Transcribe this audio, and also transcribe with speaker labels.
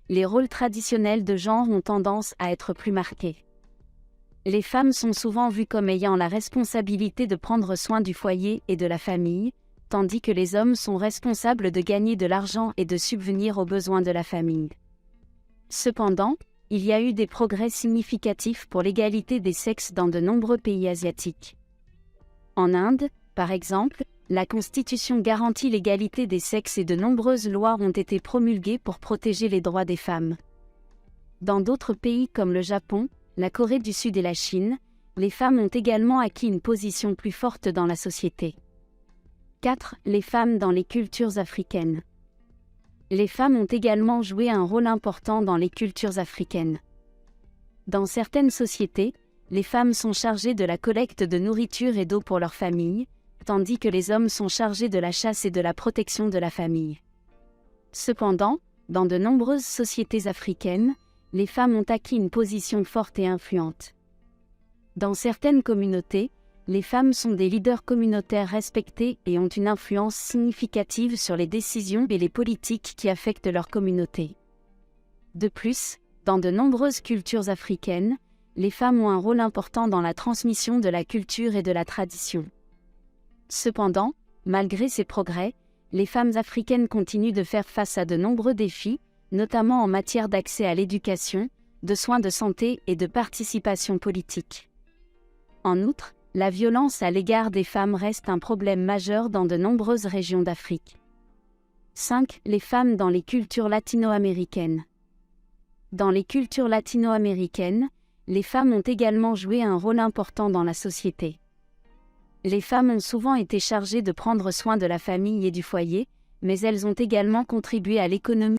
Speaker 1: les rôles traditionnels de genre ont tendance à être plus marqués. Les femmes sont souvent vues comme ayant la responsabilité de prendre soin du foyer et de la famille, tandis que les hommes sont responsables de gagner de l'argent et de subvenir aux besoins de la famille. Cependant, il y a eu des progrès significatifs pour l'égalité des sexes dans de nombreux pays asiatiques. En Inde, par exemple, la Constitution garantit l'égalité des sexes et de nombreuses lois ont été promulguées pour protéger les droits des femmes. Dans d'autres pays comme le Japon, la Corée du Sud et la Chine, les femmes ont également acquis une position plus forte dans la société. 4. Les femmes dans les cultures africaines. Les femmes ont également joué un rôle important dans les cultures africaines. Dans certaines sociétés, les femmes sont chargées de la collecte de nourriture et d'eau pour leur famille, tandis que les hommes sont chargés de la chasse et de la protection de la famille. Cependant, dans de nombreuses sociétés africaines, les femmes ont acquis une position forte et influente. Dans certaines communautés, les femmes sont des leaders communautaires respectés et ont une influence significative sur les décisions et les politiques qui affectent leur communauté. De plus, dans de nombreuses cultures africaines, les femmes ont un rôle important dans la transmission de la culture et de la tradition. Cependant, malgré ces progrès, les femmes africaines continuent de faire face à de nombreux défis, notamment en matière d'accès à l'éducation, de soins de santé et de participation politique. En outre, la violence à l'égard des femmes reste un problème majeur dans de nombreuses régions d'Afrique. 5. Les femmes dans les cultures latino-américaines. Dans les cultures latino-américaines, les femmes ont également joué un rôle important dans la société. Les femmes ont souvent été chargées de prendre soin de la famille et du foyer, mais elles ont également contribué à l'économie